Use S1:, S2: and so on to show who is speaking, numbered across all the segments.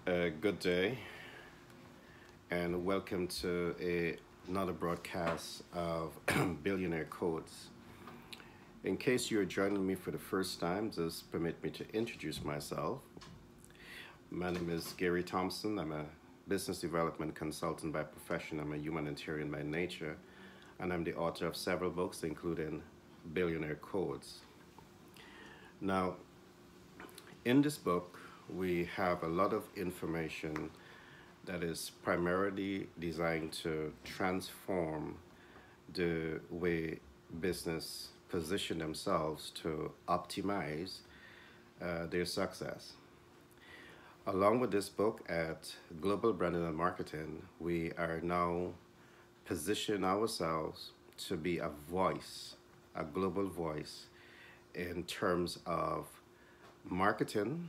S1: Good day, and welcome to another broadcast of Billionaire Codes. In case you're joining me for the first time, just permit me to introduce myself. My name is Gary Thompson. I'm a business development consultant by profession. I'm a humanitarian by nature, and I'm the author of several books, including Billionaire Codes. Now, in this book, we have a lot of information that is primarily designed to transform the way business position themselves to optimize their success. Along with this book at Global Branding and Marketing, we are now position ourselves to be a voice, a global voice in terms of marketing,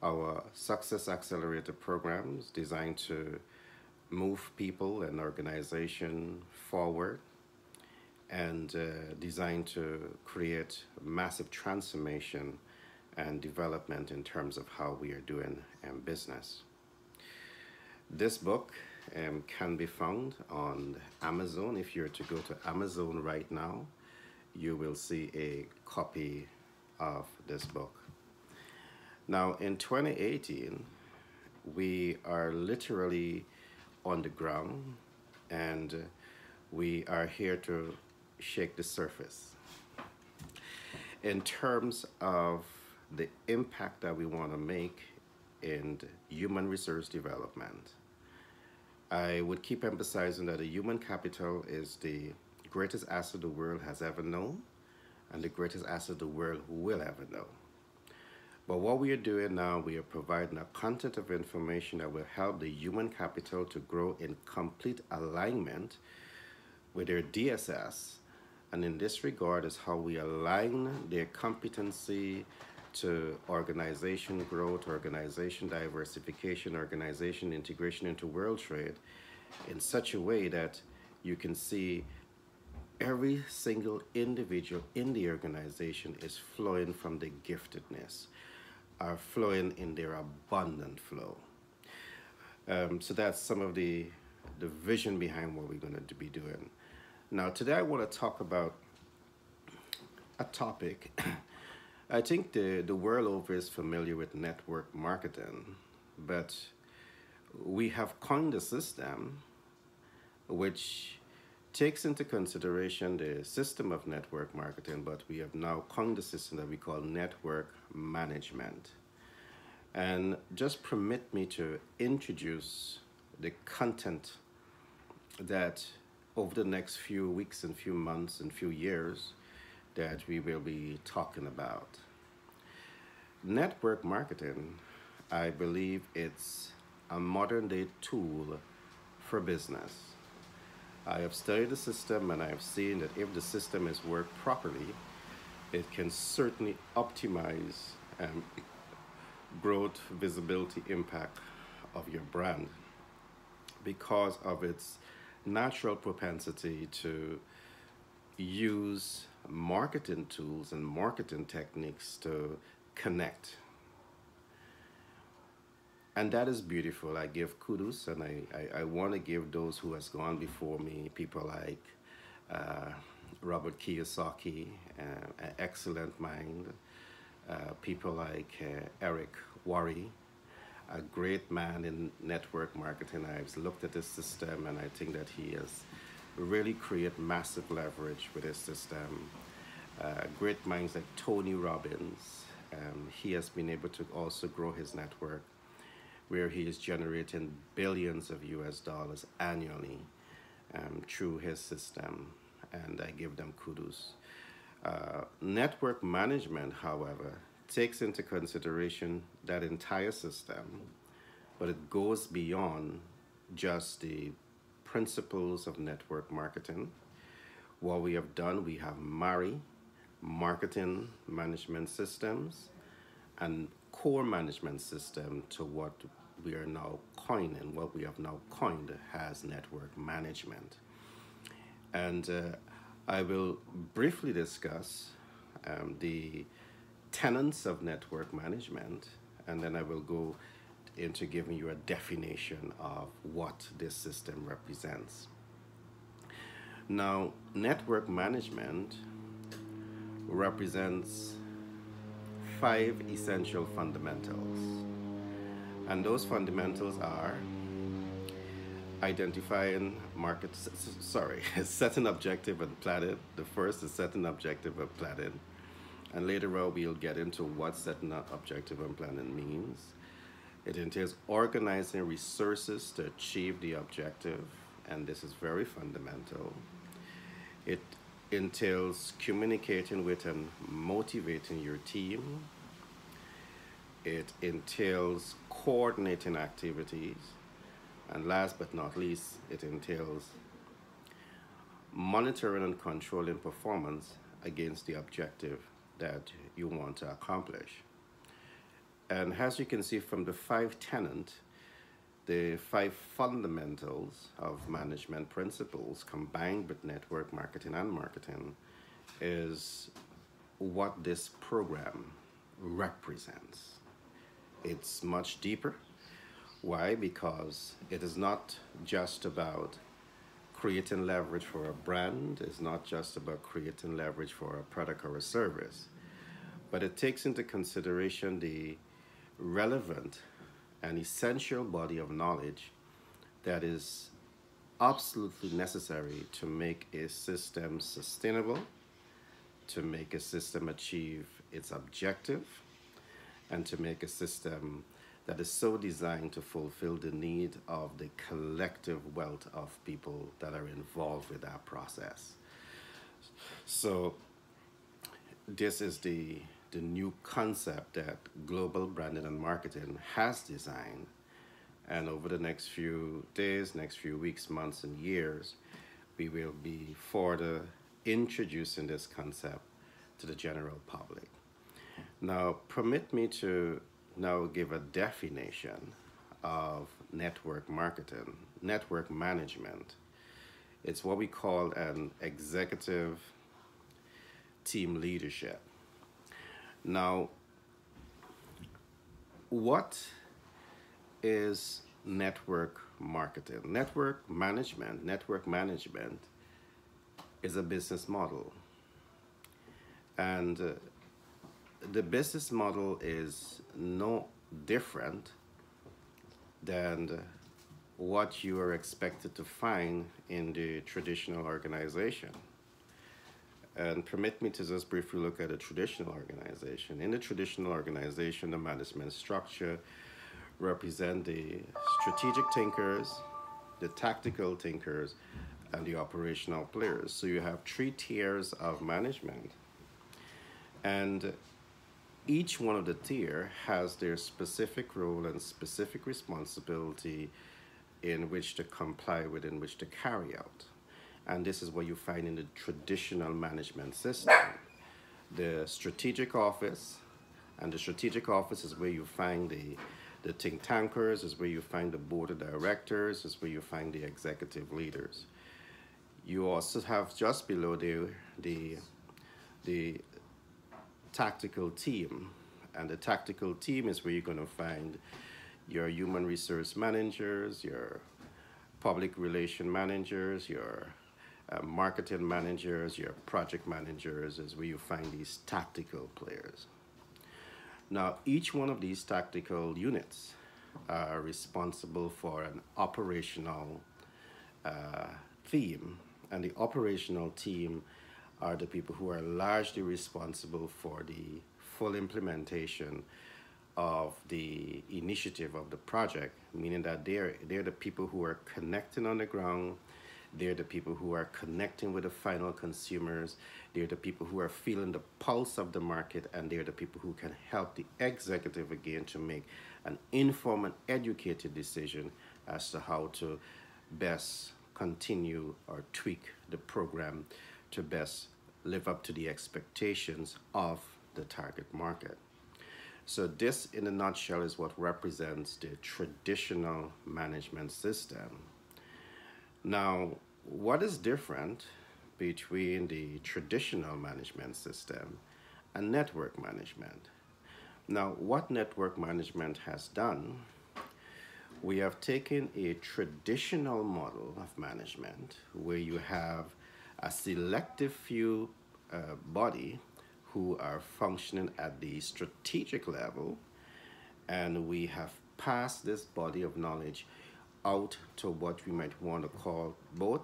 S1: our Success Accelerator programs designed to move people and organization forward and designed to create massive transformation and development in terms of how we are doing business. This book can be found on Amazon. If you're to go to Amazon right now, you will see a copy of this book. Now, in 2018, we are literally on the ground and we are here to shake the surface. In terms of the impact that we want to make in human resource development, I would keep emphasizing that the human capital is the greatest asset the world has ever known and the greatest asset the world will ever know. But what we are doing now, we are providing a content of information that will help the human capital to grow in complete alignment with their DSS. And in this regard is how we align their competency to organization growth, organization diversification, organization integration into world trade in such a way that you can see every single individual in the organization is flowing from the giftedness, are flowing in their abundant flow. So that's some of the vision behind what we're going to be doing. Now, today I want to talk about a topic. I think the world over is familiar with network marketing, but we have coined a system which takes into consideration the system of network marketing, but we have now coined a system that we call network management. And just permit me to introduce the content that over the next few weeks and few months and few years that we will be talking about. Network marketing, I believe it's a modern day tool for business. I have studied the system and I have seen that if the system is worked properly, it can certainly optimize growth, visibility, impact of your brand because of its natural propensity to use marketing tools and marketing techniques to connect. And that is beautiful. I give kudos and I want to give those who has gone before me, people like Robert Kiyosaki, an excellent mind, people like Eric Worre, a great man in network marketing. I've looked at this system and I think that he has really created massive leverage with his system. Great minds like Tony Robbins, he has been able to also grow his network where he is generating billions of US dollars annually through his system, and I give them kudos. Network management, however, takes into consideration that entire system, but it goes beyond just the principles of network marketing. What we have done, we have married marketing management systems and core management system to what we are now coining, what we have now coined as network management. And I will briefly discuss the tenants of network management, and then I will go into giving you a definition of what this system represents. Now, network management represents five essential fundamentals. And those fundamentals are identifying setting objective and planning. The first is setting objective and planning. And later on, we'll get into what setting an objective and planning means. It entails organizing resources to achieve the objective, and this is very fundamental. It entails communicating with and motivating your team. It entails coordinating activities. And last but not least, it entails monitoring and controlling performance against the objective that you want to accomplish. And as you can see from the five tenets, the five fundamentals of management principles combined with network marketing and marketing is what this program represents. It's much deeper. Why? Because it is not just about creating leverage for a brand. It's not just about creating leverage for a product or a service. But it takes into consideration the relevant and essential body of knowledge that is absolutely necessary to make a system sustainable, to make a system achieve its objective, and to make a system that is so designed to fulfill the need of the collective wealth of people that are involved with that process. So this is the new concept that global branding and marketing has designed. And over the next few days, next few weeks, months, and years, we will be further introducing this concept to the general public. Now, permit me to now give a definition of network marketing, network management. It's what we call an executive team leadership. Now, what is network marketing? Network management is a business model. And the business model is no different than what you are expected to find in the traditional organization. And permit me to just briefly look at a traditional organization. In the traditional organization, the management structure represent the strategic thinkers, the tactical thinkers, and the operational players. So you have three tiers of management. And each one of the tier has their specific role and specific responsibility in which to comply with, in which to carry out. And this is what you find in the traditional management system. The strategic office, and the strategic office is where you find the think tankers, is where you find the board of directors, is where you find the executive leaders. You also have just below the tactical team, and the tactical team is where you're going to find your human resource managers, your public relation managers, your marketing managers, your project managers, is where you find these tactical players. Now, each one of these tactical units are responsible for an operational theme, and the operational team are the people who are largely responsible for the full implementation of the initiative of the project, meaning that they're the people who are connecting on the ground. They're the people who are connecting with the final consumers. They're the people who are feeling the pulse of the market, and they're the people who can help the executive again to make an informed and educated decision as to how to best continue or tweak the program to best live up to the expectations of the target market. So this, in a nutshell, is what represents the traditional management system. Now, what is different between the traditional management system and network management? Now, what network management has done We have taken a traditional model of management where you have a selective few body who are functioning at the strategic level, and we have passed this body of knowledge out to what we might want to call both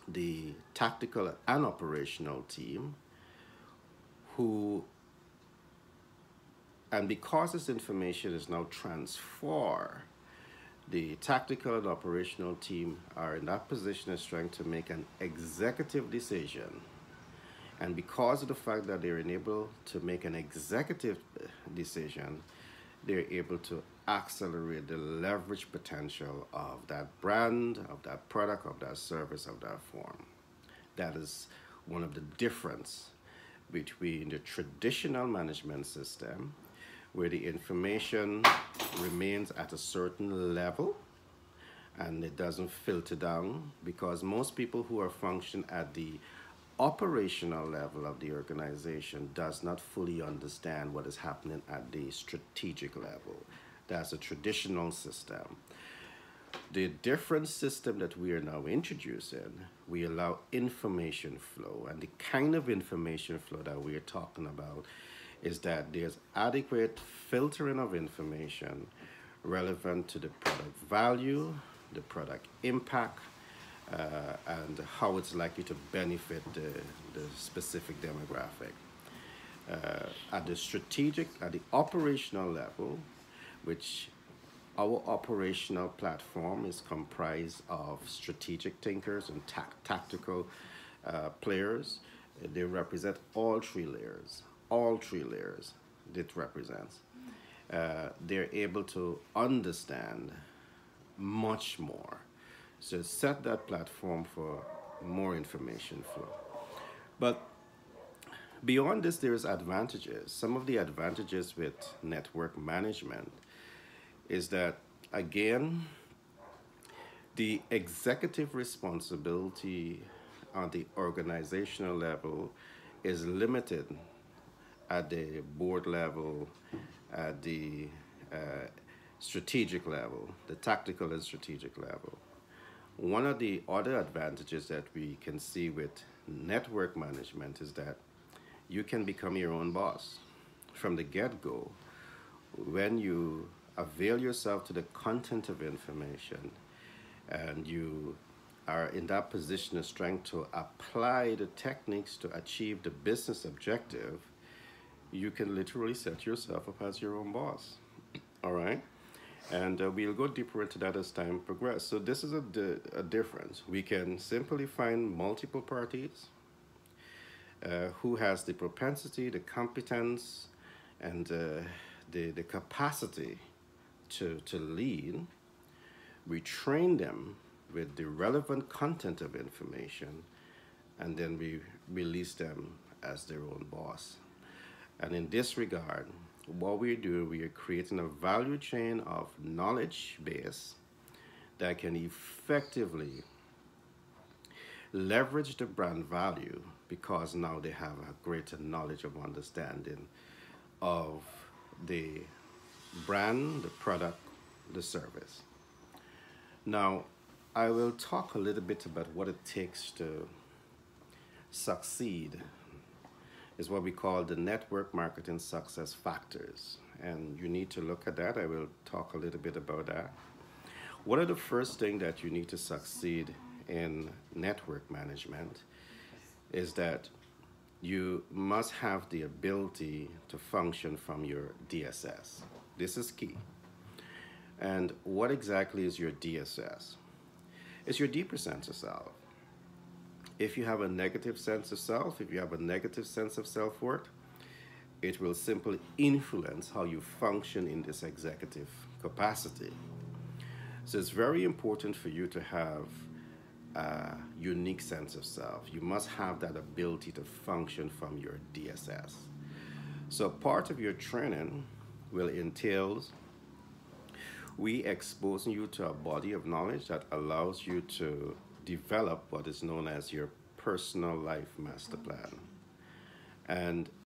S1: the tactical and operational team, who, and because this information is now transferred, the tactical and operational team are in that position of strength to make an executive decision. And because of the fact that they're able to make an executive decision, they're able to accelerate the leverage potential of that brand, of that product, of that service, of that form. That is one of the difference between the traditional management system, where the information remains at a certain level and it doesn't filter down, because most people who are functioning at the operational level of the organization does not fully understand what is happening at the strategic level. That's a traditional system. The different system that we are now introducing, we allow information flow, and the kind of information flow that we are talking about is that there's adequate filtering of information relevant to the product value, the product impact, and how it's likely to benefit the specific demographic. At the operational level, which our operational platform is comprised of strategic thinkers and tactical players. They represent all three layers. All three layers it represents. They're able to understand much more. So set that platform for more information flow. But beyond this, there's advantages. Some of the advantages with network management is that, again, the executive responsibility on the organizational level is limited at the board level, at the strategic level, the tactical and strategic level. One of the other advantages that we can see with network management is that you can become your own boss from the get-go. When you avail yourself to the content of information and you are in that position of strength to apply the techniques to achieve the business objective, you can literally set yourself up as your own boss. All right? And we'll go deeper into that as time progresses. So this is a difference. We can simply find multiple parties who has the propensity, the competence, and the capacity to lead. We train them with the relevant content of information, and then we release them as their own boss. And in this regard, what we do, we are creating a value chain of knowledge base that can effectively leverage the brand value, because now they have a greater knowledge of understanding of the brand, the product, the service. Now, I will talk a little bit about what it takes to succeed. Is what we call the network marketing success factors. And you need to look at that. I will talk a little bit about that. One of the first things that you need to succeed in network management is that you must have the ability to function from your DSS. This is key. And what exactly is your DSS? It's your deeper sense of self. If you have a negative sense of self, if you have a negative sense of self-worth, it will simply influence how you function in this executive capacity. So it's very important for you to have a unique sense of self. You must have that ability to function from your DSS. So part of your training will entail we exposing you to a body of knowledge that allows you to develop what is known as your personal life master plan. And